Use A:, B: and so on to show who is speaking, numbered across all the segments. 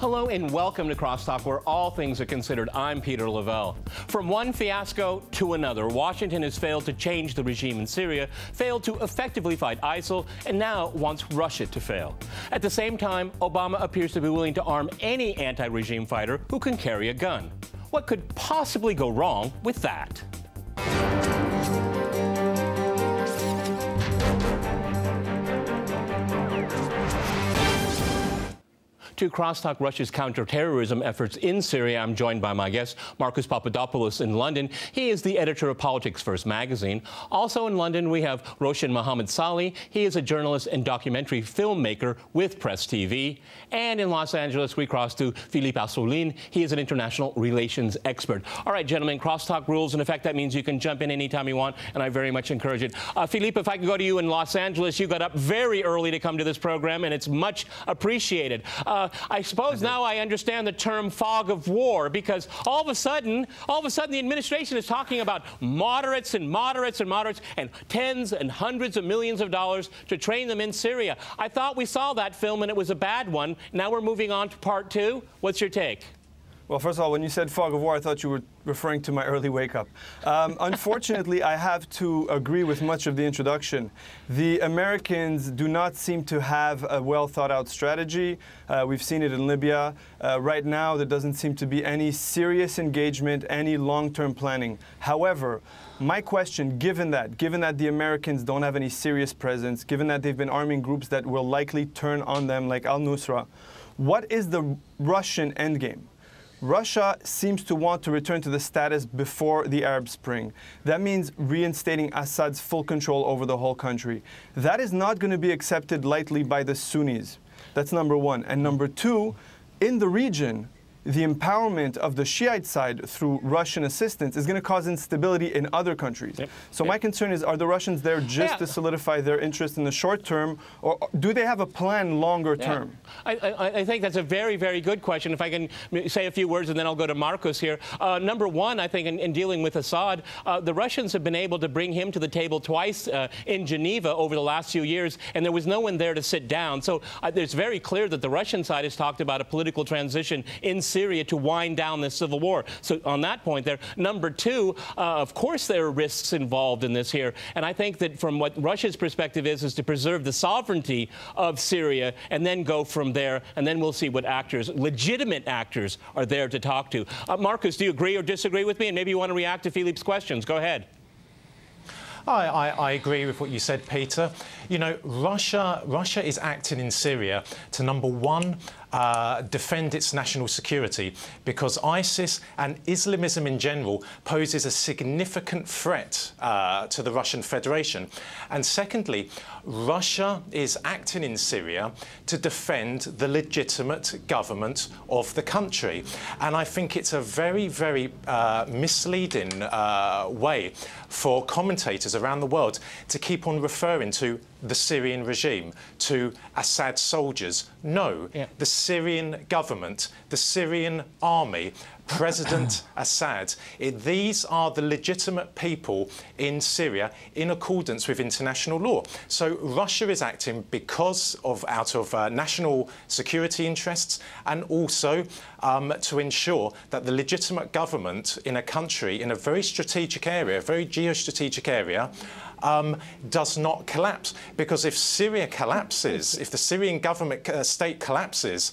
A: Hello and welcome to CrossTalk, where all things are considered. I'm Peter Lavelle. From one fiasco to another, Washington has failed to change the regime in Syria, failed to effectively fight ISIL, and now wants Russia to fail. At the same time, Obama appears to be willing to arm any anti-regime fighter who can carry a gun. What could possibly go wrong with that? To CrossTalk Russia's counterterrorism efforts in Syria, I'm joined by my guest, Marcus Papadopoulos in London. He is the editor of Politics First magazine. Also in London, we have Roshan Mohammed Salih. He is a journalist and documentary filmmaker with Press TV. And in Los Angeles, we cross to Philippe Assouline. He is an international relations expert. All right, gentlemen, CrossTalk rules. In effect, that means you can jump in anytime you want, and I very much encourage it. Philippe, if I could go to you in Los Angeles, you got up very early to come to this program, and it's much appreciated. I suppose now I understand the term fog of war, because all of a sudden the administration is talking about moderates and moderates and moderates and tens and hundreds of millions of dollars to train them in Syria. I thought we saw that film and it was a bad one. Now we're moving on to part two. What's your take?
B: Well, first of all, when you said fog of war, I thought you were referring to my early wake-up. Unfortunately, I have to agree with much of the introduction. The Americans do not seem to have a well-thought-out strategy. We've seen it in Libya. Right now, there doesn't seem to be any serious engagement, any long-term planning. However, my question, given that the Americans don't have any serious presence, given that they've been arming groups that will likely turn on them, like al-Nusra, what is the Russian endgame? Russia seems to want to return to the status before the Arab Spring. That means reinstating Assad's full control over the whole country. That is not going to be accepted lightly by the Sunnis. That's number one. And number two, in the region, the empowerment of the Shiite side through Russian assistance is going to cause instability in other countries. Yep. So my concern is, are the Russians there just to solidify their interest in the short term, or do they have a plan longer term?
A: I think that's a very, very good question. If I can say a few words, and then I'll go to Marcos here. Number one, I think in dealing with Assad, the Russians have been able to bring him to the table twice in Geneva over the last few years, and there was no one there to sit down. So it's very clear that the Russian side has talked about a political transition in Syria to wind down the civil war. So on that point there. Number two, of course there are risks involved in this here. And I think that from what Russia's perspective is to preserve the sovereignty of Syria and then go from there. And then we'll see what actors, legitimate actors, are there to talk to. Marcus, do you agree or disagree with me? And maybe you want to react to Philippe's questions. Go ahead.
C: I agree with what you said, Peter. You know, Russia is acting in Syria to, number one, defend its national security, because ISIS and Islamism in general poses a significant threat to the Russian Federation. And secondly, Russia is acting in Syria to defend the legitimate government of the country. And I think it's a very, very misleading way for commentators around the world to keep on referring to the Syrian regime, to Assad soldiers. No, the Syrian government, the Syrian army, President Assad, these are the legitimate people in Syria in accordance with international law. So Russia is acting because of out of national security interests, and also to ensure that the legitimate government in a country in a very strategic area, a very geostrategic area, does not collapse. Because if Syria collapses, if the Syrian government state collapses,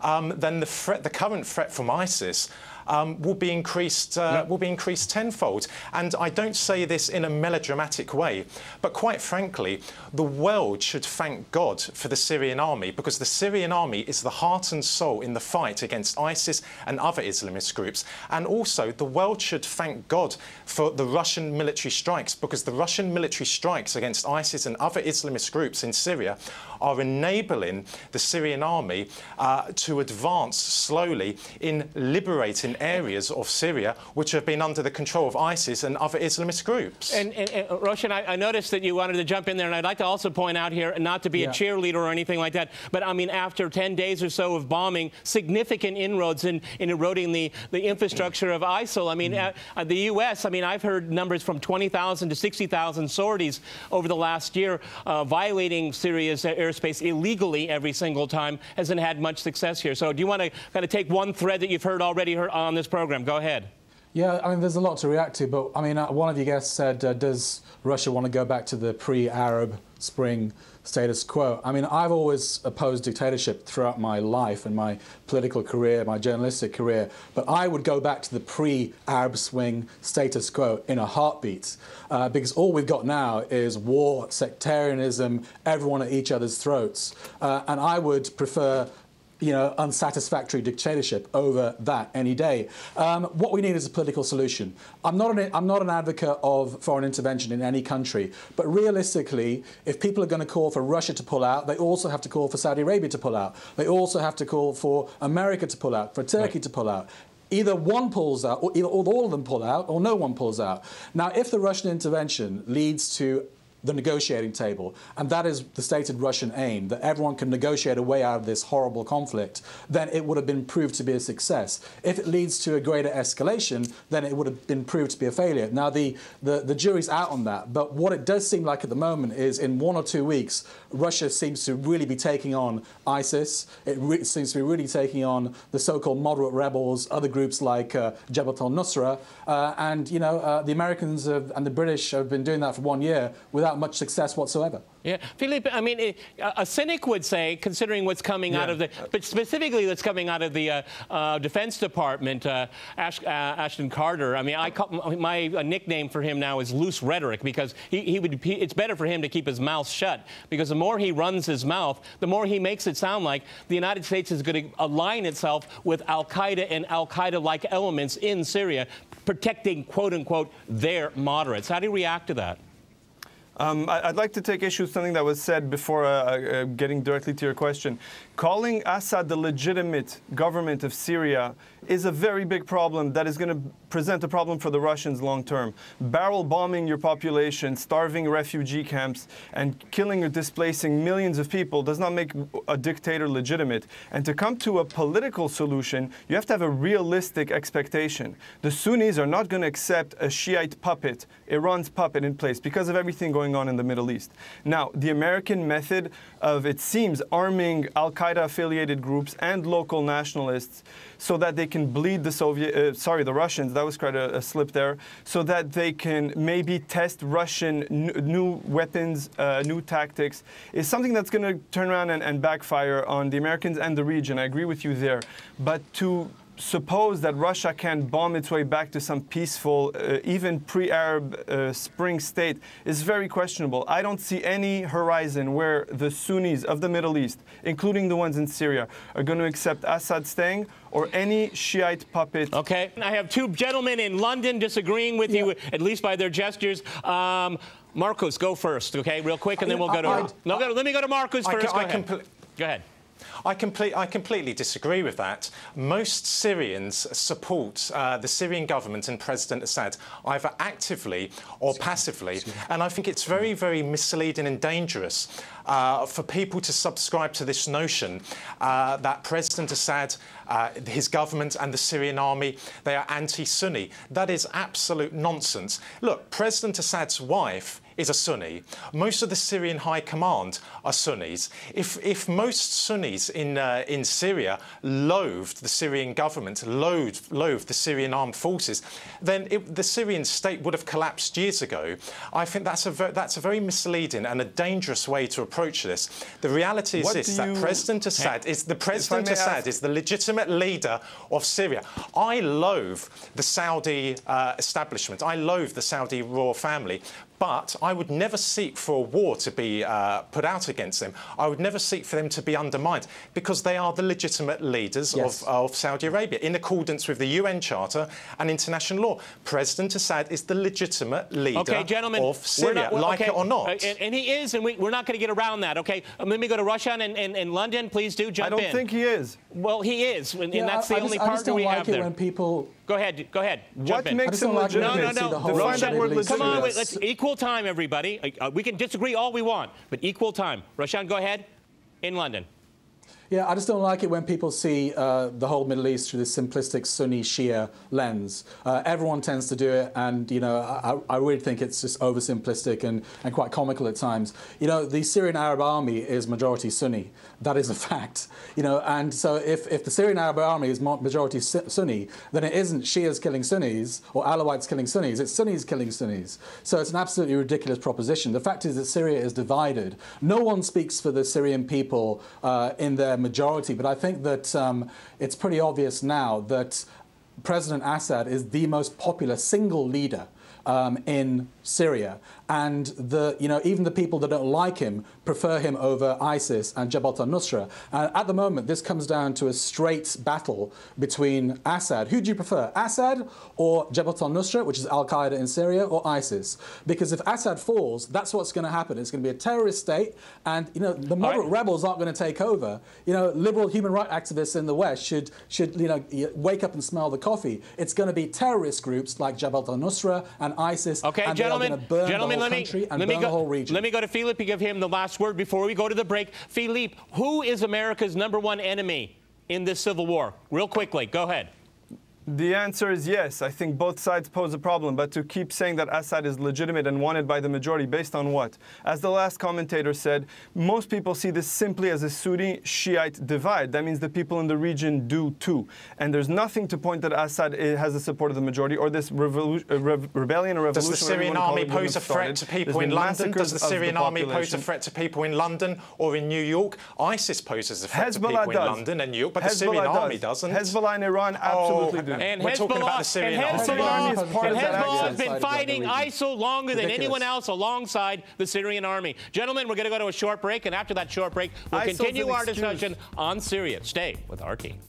C: then the current threat from ISIS will be increased tenfold. And I don't say this in a melodramatic way, but quite frankly, the world should thank God for the Syrian army, because the Syrian army is the heart and soul in the fight against ISIS and other Islamist groups. And also, the world should thank God for the Russian military strikes, because the Russian military strikes against ISIS and other Islamist groups in Syria are enabling the Syrian army to advance slowly in liberating areas of Syria which have been under the control of ISIS and other Islamist groups.
A: And Roshan, I noticed that you wanted to jump in there, and I'd like to also point out here, not to be a cheerleader or anything like that, but I mean, after 10 days or so of bombing, significant inroads in eroding the infrastructure of ISIL. I mean, the U.S., I mean, I've heard numbers from 20,000 to 60,000 sorties over the last year, violating Syria's airspace illegally every single time, hasn't had much success here. So do you want to kind of take one thread that you've heard already on this program? Go ahead.
D: Yeah, I mean, there's a lot to react to, but I mean, one of your guests said, does Russia want to go back to the pre-Arab Spring status quo? I mean, I've always opposed dictatorship throughout my life and my political career, my journalistic career, but I would go back to the pre-Arab Spring status quo in a heartbeat, because all we've got now is war, sectarianism, everyone at each other's throats, and I would prefer, you know, unsatisfactory dictatorship over that any day. What we need is a political solution. I'm not an advocate of foreign intervention in any country, but realistically, if people are going to call for Russia to pull out, they also have to call for Saudi Arabia to pull out. They also have to call for America to pull out, for Turkey to pull out. Either one pulls out, or either all of them pull out, or no one pulls out. Now, if the Russian intervention leads to the negotiating table, and that is the stated Russian aim, that everyone can negotiate a way out of this horrible conflict, then it would have been proved to be a success. If it leads to a greater escalation, then it would have been proved to be a failure. Now, the jury's out on that, but what it does seem like at the moment is in 1 or 2 weeks, Russia seems to really be taking on ISIS. It seems to be really taking on the so-called moderate rebels, other groups like Jabhat al-Nusra, and, you know, the Americans and the British have been doing that for 1 year without much success whatsoever.
A: Yeah, Philippe, I mean, a cynic would say, considering what's coming out of but specifically what's coming out of the Defense Department, Ashton Carter. I mean, my nickname for him now is loose rhetoric, because it's better for him to keep his mouth shut, because the more he runs his mouth, the more he makes it sound like the United States is going to align itself with Al-Qaeda and Al-Qaeda-like elements in Syria, protecting, quote unquote, their moderates. How do you react to that?
B: I'd like to take issue with something that was said before getting directly to your question. Calling Assad the legitimate government of Syria is a very big problem that is going to present a problem for the Russians long term. Barrel bombing your population, starving refugee camps, and killing or displacing millions of people does not make a dictator legitimate. And to come to a political solution, you have to have a realistic expectation. The Sunnis are not going to accept a Shiite puppet, Iran's puppet in place, because of everything going on in the Middle East. Now, the American method of, it seems, arming Al-Qaeda-affiliated groups and local nationalists so that they can bleed the Russians, that was quite a slip there, so that they can maybe test Russian new weapons, new tactics, is something that's going to turn around and backfire on the Americans and the region. I agree with you there. But to suppose that Russia can bomb its way back to some peaceful, even pre-Arab Spring state is very questionable. I don't see any horizon where the Sunnis of the Middle East, including the ones in Syria, are going to accept Assad staying or any Shiite puppet.
A: Okay, I have two gentlemen in London disagreeing with you, at least by their gestures. Marcus, go first, okay, real quick, and then we'll go to... let me go to Marcus first. Go ahead.
C: I completely disagree with that. Most Syrians support the Syrian government and President Assad, either actively or passively. And I think it's very, very misleading and dangerous for people to subscribe to this notion that President Assad, his government and the Syrian army, they are anti-Sunni. That is absolute nonsense. Look, President Assad's wife is a Sunni. Most of the Syrian high command are Sunnis. If most Sunnis in Syria loathed the Syrian government, loathed the Syrian armed forces, then the Syrian state would have collapsed years ago. I think that's a very misleading and a dangerous way to approach this. The reality is that President Assad is the legitimate leader of Syria. I loathe the Saudi establishment. I loathe the Saudi royal family. But I would never seek for a war to be put out against them. I would never seek for them to be undermined, because they are the legitimate leaders of Saudi Arabia, in accordance with the UN Charter and international law. President Assad is the legitimate leader of Syria, it or not.
A: And he is, and we're not going to get around that, OK? Let me go to Russia and London. Please do jump in.
B: I don't think he is.
A: Well, he is, and that's the only partner we have there.
D: When people...
A: Go ahead. Jump in.
B: What makes him legitimate?
A: No. Come on, let's equal time, everybody. We can disagree all we want, but equal time. Roshan, go ahead. In London.
D: Yeah, I just don't like it when people see the whole Middle East through this simplistic Sunni-Shia lens. Everyone tends to do it, and, you know, I really think it's just oversimplistic and quite comical at times. You know, the Syrian Arab Army is majority Sunni. That is a fact. You know, and so if the Syrian Arab Army is majority Sunni, then it isn't Shias killing Sunnis or Alawites killing Sunnis, it's Sunnis killing Sunnis. So it's an absolutely ridiculous proposition. The fact is that Syria is divided. No one speaks for the Syrian people in their majority, but I think that it's pretty obvious now that President Assad is the most popular single leader in Syria, and even the people that don't like him prefer him over ISIS and Jabhat al-Nusra. And at the moment, this comes down to a straight battle between Assad. Who do you prefer, Assad or Jabhat al-Nusra, which is Al-Qaeda in Syria, or ISIS? Because if Assad falls, that's what's going to happen. It's going to be a terrorist state, and the moderate rebels aren't going to take over. Liberal human rights activists in the West should wake up and smell the coffee. It's going to be terrorist groups like Jabhat al-Nusra and ISIS.
A: Okay,
D: and
A: gentlemen,
D: let me
A: go to Philippe. Give him the last word before we go to the break. Philippe, who is America's #1 enemy in this civil war? Real quickly, go ahead.
B: The answer is yes. I think both sides pose a problem, but to keep saying that Assad is legitimate and wanted by the majority, based on what? As the last commentator said, most people see this simply as a Sunni-Shiite divide. That means the people in the region do too. And there's nothing to point that Assad has the support of the majority, or this rebellion or revolution.
C: Does the Syrian army pose a threat to people in London? Does the Syrian army pose a threat to people in London or in New York? ISIS poses a threat to people in London and New York, but the Syrian army doesn't.
B: Hezbollah and Iran absolutely do.
A: And
C: we're talking about the Syrian army.
A: Hezbollah has been fighting ISIL longer than anyone else alongside the Syrian army. Gentlemen, we're going to go to a short break, and after that short break, we'll continue our discussion on Syria. Stay with our team.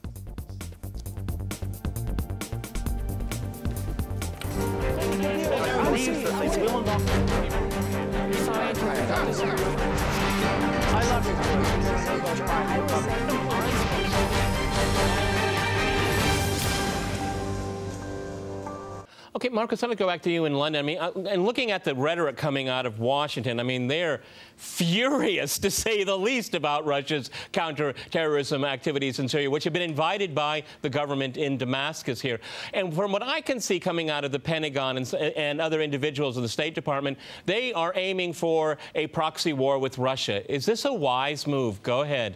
A: Okay, Marcus, I'm going to go back to you in London. I mean, and looking at the rhetoric coming out of Washington, I mean, they're furious, to say the least, about Russia's counterterrorism activities in Syria, which have been invited by the government in Damascus here. And from what I can see coming out of the Pentagon and other individuals in the State Department, they are aiming for a proxy war with Russia. Is this a wise move? Go ahead.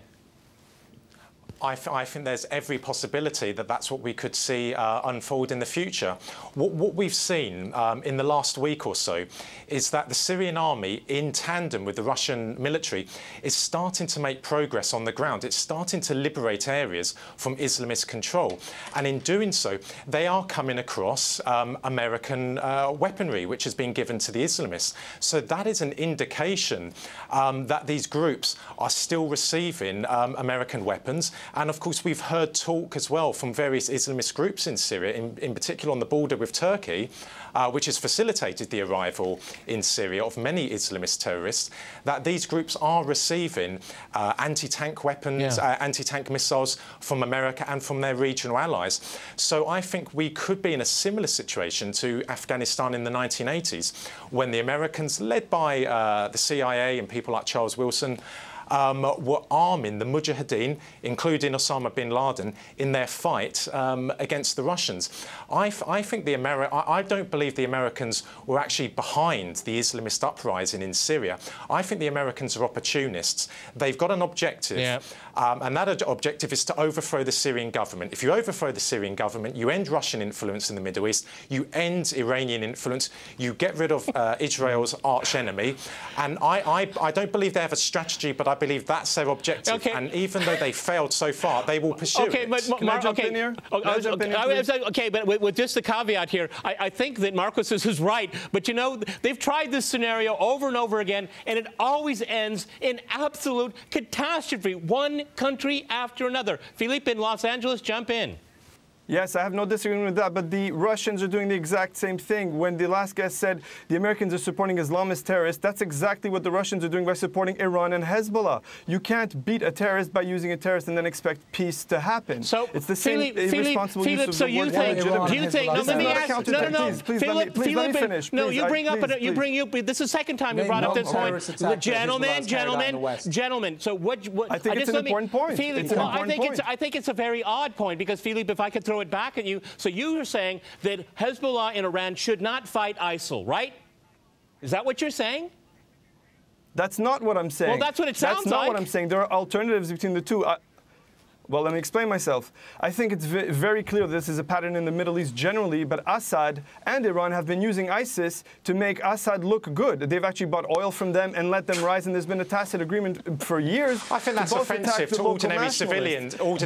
C: I think there's every possibility that that's what we could see unfold in the future. What we've seen in the last week or so is that the Syrian army, in tandem with the Russian military, is starting to make progress on the ground. It's starting to liberate areas from Islamist control. And in doing so, they are coming across American weaponry, which has been given to the Islamists. So that is an indication that these groups are still receiving American weapons. And of course, we've heard talk as well from various Islamist groups in Syria, in particular on the border with Turkey, which has facilitated the arrival in Syria of many Islamist terrorists, that these groups are receiving anti-tank weapons, anti-tank missiles from America and from their regional allies. So I think we could be in a similar situation to Afghanistan in the 1980s, when the Americans, led by the CIA and people like Charles Wilson, were arming the Mujahideen, including Osama bin Laden, in their fight against the Russians. I don't believe the Americans were actually behind the Islamist uprising in Syria. I think the Americans are opportunists. They've got an objective, and that objective is to overthrow the Syrian government. If you overthrow the Syrian government, you end Russian influence in the Middle East, you end Iranian influence, you get rid of Israel's arch enemy. And I don't believe they have a strategy, but I believe that's their objective.
A: Okay.
C: And even though they failed so far, they will pursue it.
B: Can I jump in here?
A: Okay, but with just the caveat here, I think that Marcus is right. But, you know, they've tried this scenario over and over again, and it always ends in absolute catastrophe, one country after another. Philippe in Los Angeles, jump in.
B: Yes, I have no disagreement with that, but the Russians are doing the exact same thing. When the last guest said the Americans are supporting Islamist terrorists, that's exactly what the Russians are doing by supporting Iran and Hezbollah. You can't beat a terrorist by using a terrorist and then expect peace to happen.
A: So
B: it's the same irresponsible use of
A: so
B: the
A: you
B: word
A: think,
B: legitimate.
A: do you think, no, let me ask, no,
B: please let me finish.
A: No,
B: please,
A: you bring up, this is the second time you brought up this point. Gentlemen, so what
B: I think it's an important point.
A: I think it's a very odd point, because, Philippe, if I could throw it back at you, so you are saying that Hezbollah in Iran should not fight ISIL, right? Is that what you're saying?
B: That's not what I'm saying.
A: Well, that's what it sounds like.
B: That's not what I'm saying. There are alternatives between the two. Well, let me explain myself. I think it's very clear this is a pattern in the Middle East generally, but Assad and Iran have been using ISIS to make Assad look good. They've actually bought oil from them and let them rise, and there's been a tacit agreement for years.
C: I think that's offensive to ordinary civilians in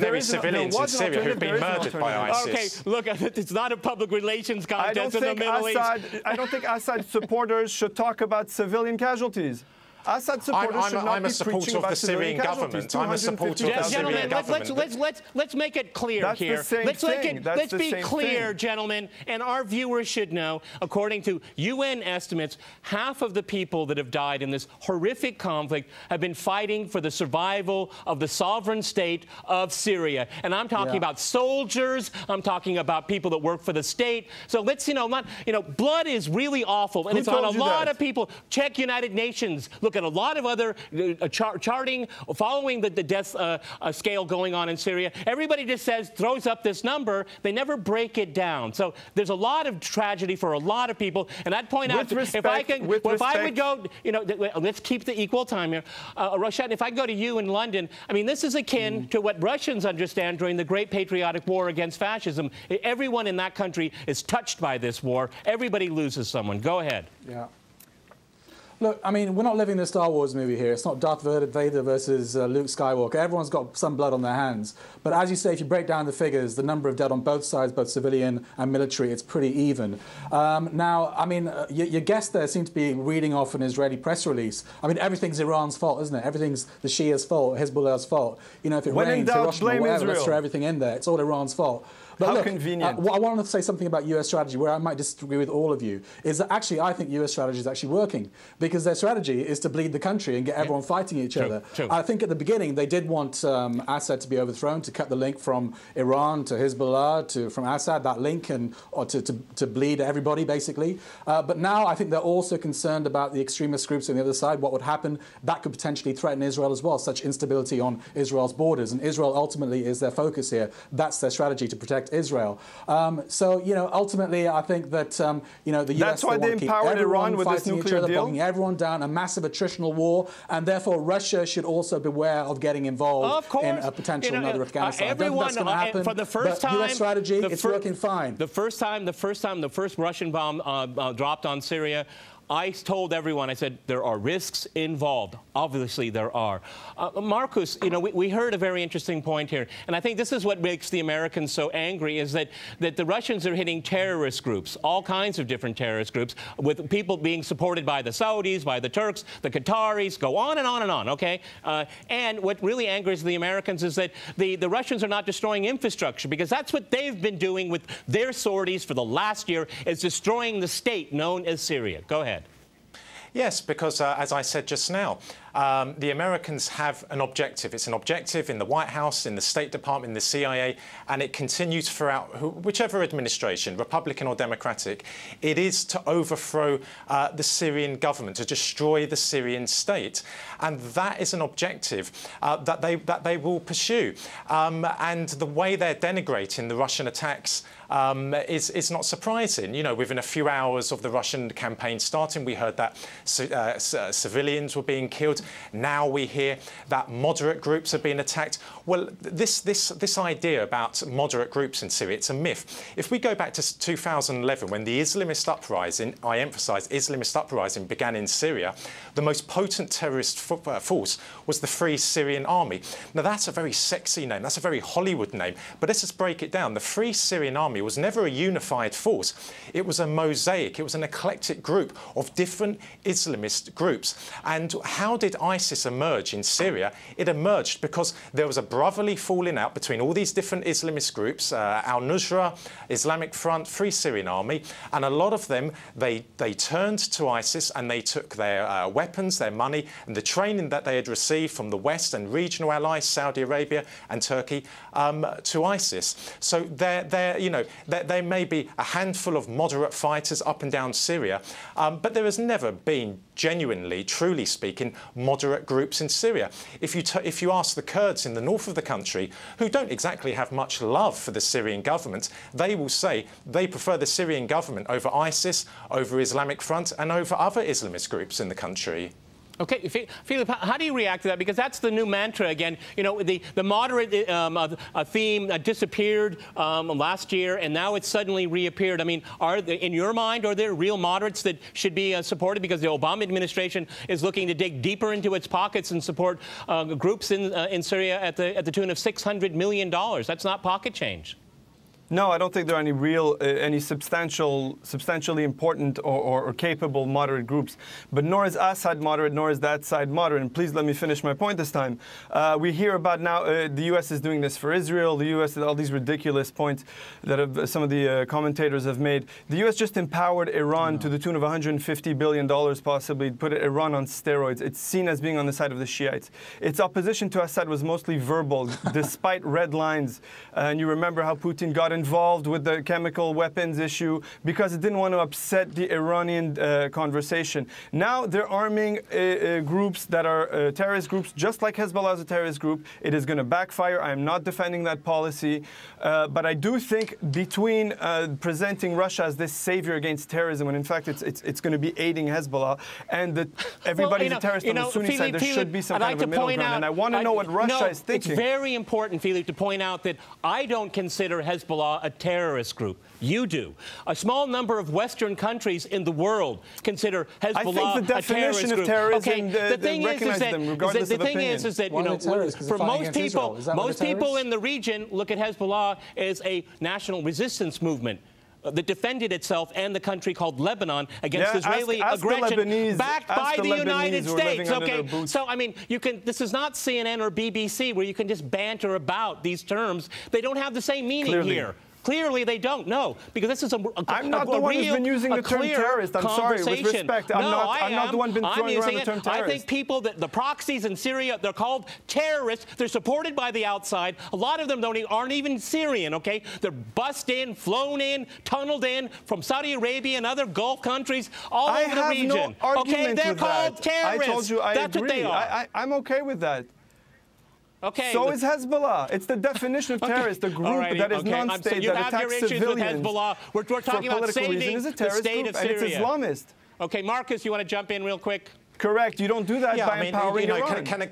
C: Syria who've been murdered by ISIS.
A: Okay, look, it's not a public relations contest in the Middle East.
B: I don't think Assad supporters should talk about civilian casualties. Assad supporters should not be preaching about the Syrian government.
C: I'm a supporter of the Syrian government.
A: Gentlemen, let's make it clear here. Let's be clear, gentlemen, and our viewers should know, according to UN estimates, half of the people that have died in this horrific conflict have been fighting for the survival of the sovereign state of Syria. And I'm talking about soldiers, I'm talking about people that work for the state. So let's, blood is really awful, and it's on a lot of people. Check United Nations. Look at a lot of other charting, following the death scale going on in Syria. Everybody just throws up this number. They never break it down. So there's a lot of tragedy for a lot of people. And I'd point out, if I would go, let's keep the equal time here. Roshan, if I go to you in London, I mean, this is akin to what Russians understand during the Great Patriotic War against fascism. Everyone in that country is touched by this war. Everybody loses someone. Go ahead.
D: Yeah. Look, I mean, we're not living the Star Wars movie here. It's not Darth Vader versus Luke Skywalker. Everyone's got some blood on their hands. But as you say, if you break down the figures, the number of dead on both sides, both civilian and military, it's pretty even. Now, I mean, your guest there seemed to be reading off an Israeli press release. I mean, everything's Iran's fault, isn't it? Everything's the Shia's fault, Hezbollah's fault. If it rains, Hiroshima, whatever, let's throw everything in there. It's all Iran's fault. But
B: how convenient.
D: I wanted to say something about US strategy where I might disagree with all of you, is that actually I think US strategy is actually working, because their strategy is to bleed the country and get everyone fighting each other. I think at the beginning they did want Assad to be overthrown, to cut the link from Iran to Hezbollah, from Assad, that link, or to bleed everybody, basically. But now I think they're also concerned about the extremist groups on the other side, what would happen. That could potentially threaten Israel as well, such instability on Israel's borders. And Israel ultimately is their focus here. That's their strategy, to protect Israel. So, ultimately, I think that, the US...
B: That's why they empowered Iran with this nuclear deal?
D: Bogging everyone down, a massive attritional war, and therefore Russia should also beware of getting involved in a potential another Afghanistan. I don't think that's going to happen,
A: for the first time,
D: US strategy, it's working fine.
A: The first Russian bomb dropped on Syria, I told everyone, I said, there are risks involved. Obviously, there are. Marcus, we heard a very interesting point here, and I think this is what makes the Americans so angry, is that the Russians are hitting terrorist groups, all kinds of different terrorist groups, with people being supported by the Saudis, by the Turks, the Qataris, go on and on and on, okay? And what really angers the Americans is that the Russians are not destroying infrastructure, because that's what they've been doing with their sorties for the last year, is destroying the state known as Syria. Go ahead.
C: Yes, because as I said just now, the Americans have an objective. It's an objective in the White House, in the State Department, in the CIA, and it continues throughout whichever administration, Republican or Democratic. It is to overthrow the Syrian government, to destroy the Syrian state. And that is an objective that they will pursue. And the way they're denigrating the Russian attacks is not surprising. Within a few hours of the Russian campaign starting, we heard that civilians were being killed. Now we hear that moderate groups are being attacked. Well, this idea about moderate groups in Syria, it's a myth. If we go back to 2011, when the Islamist uprising, I emphasise Islamist uprising, began in Syria, the most potent terrorist force was the Free Syrian Army. Now, that's a very sexy name. That's a very Hollywood name. But let's just break it down. The Free Syrian Army was never a unified force. It was a mosaic. It was an eclectic group of different Islamist groups. And how did ISIS emerge in Syria? It emerged because there was a brotherly falling out between all these different Islamist groups, Al-Nusra, Islamic Front, Free Syrian Army, and a lot of them, they turned to ISIS and they took their weapons, their money, and the training that they had received from the West and regional allies, Saudi Arabia and Turkey, to ISIS. So there may be a handful of moderate fighters up and down Syria, but there has never been genuinely, truly speaking, moderate groups in Syria. If you ask the Kurds in the north of the country, who don't exactly have much love for the Syrian government, they will say they prefer the Syrian government over ISIS, over Islamic Front, and over other Islamist groups in the country.
A: Okay, Philippe, how do you react to that? Because that's the new mantra again. You know, the moderate theme disappeared last year, and now it's suddenly reappeared. I mean, in your mind, are there real moderates that should be supported? Because the Obama administration is looking to dig deeper into its pockets and support groups in Syria at the tune of $600 million. That's not pocket change.
B: No, I don't think there are any real, any substantially important or capable moderate groups. But nor is Assad moderate, nor is that side moderate. And please let me finish my point this time. We hear about now the U.S. is doing this for Israel. The U.S. all these ridiculous points that some of the commentators have made. The U.S. just empowered Iran to the tune of $150 billion, possibly, put Iran on steroids. It's seen as being on the side of the Shiites. Its opposition to Assad was mostly verbal, despite red lines. And you remember how Putin got involved with the chemical weapons issue because it didn't want to upset the Iranian conversation. Now they're arming groups that are terrorist groups, just like Hezbollah is a terrorist group. It is going to backfire. I am not defending that policy. But I do think between presenting Russia as this savior against terrorism, when in fact it's going to be aiding Hezbollah, and that everybody's a terrorist on the Sunni side, there should be some kind of a middle ground. And I want to know what Russia is thinking.
A: It's very important, Philippe, to point out that I don't consider Hezbollah a terrorist group. You do. A small number of Western countries in the world consider Hezbollah a terrorist group.
B: Terrorism,
A: okay, the thing is that you know, for most people in the region look at Hezbollah as a national resistance movement that defended itself and the country called Lebanon against Israeli aggression, backed by the United States. Okay, so I mean, this is not CNN or BBC where you can just banter about these terms. They don't have the same meaning here. Clearly, they don't. No, because this is
B: I'm not the one who's been using the term terrorist. I'm sorry, with respect. I'm not the one been throwing around the term terrorist.
A: I think people the proxies in Syria, they're called terrorists. They're supported by the outside. A lot of them aren't even Syrian. Okay, they're bussed in, flown in, tunneled in from Saudi Arabia and other Gulf countries all over the region.
B: Okay,
A: they're called terrorists.
B: I told you I agree.
A: That's what they are.
B: I'm okay with that.
A: Okay.
B: So is Hezbollah. It's the definition of terrorist, a group that is non-state, that attacks civilians
A: We're talking about saving the state of Syria.
B: And it's Islamist.
A: Okay, Marcus, you want to jump in real quick?
B: Correct. You don't do that by empowering Iran.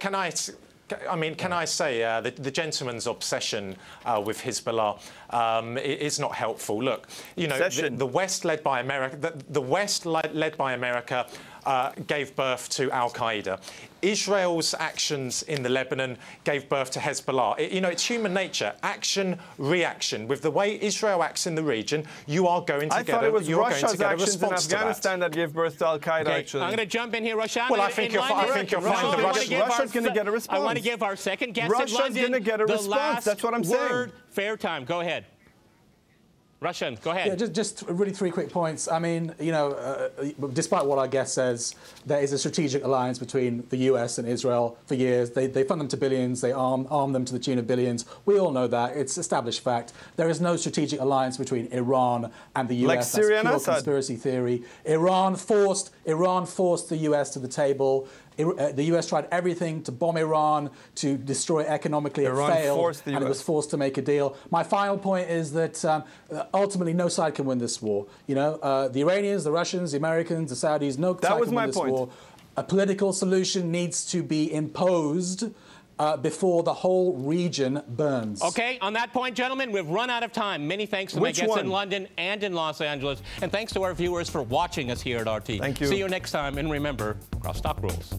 C: Can I say the gentleman's obsession with Hezbollah is not helpful. Look, you know, the West led by America, the West led by America gave birth to Al-Qaeda. Israel's actions in the Lebanon gave birth to Hezbollah. You know, it's human nature. Action, reaction. With the way Israel acts in the region, you are going to get a response to that. I thought it was Russia's actions in Afghanistan
B: that gave birth to Al-Qaeda, actually.
A: I'm going to jump in here, Russia.
C: Well, I think you'll find the
B: Russia's going to get a response.
A: I want to give our second guest in London
B: Russia's going to get a response. That's what I'm saying.
A: Fair time. Go ahead. Russian, go ahead.
D: Yeah, just really 3 quick points. I mean, you know, despite what our guest says, there is a strategic alliance between the US and Israel for years. They fund them to billions. They arm them to the tune of billions. We all know that. It's established fact. There is no strategic alliance between Iran and the US.
B: Like Syria and Assad.
D: Conspiracy theory. Iran forced the US to the table. The US tried everything to bomb Iran, to destroy it economically. It failed, and it was forced to make a deal. My final point is that ultimately no side can win this war. You know, the Iranians, the Russians, the Americans, the Saudis, no side can win this war. a political solution needs to be imposed before the whole region burns.
A: Okay, on that point, gentlemen, we've run out of time. Many thanks to my guests in London and in Los Angeles. And thanks to our viewers for watching us here at RT.
B: Thank you.
A: See you next time. And remember, CrossTalk rules.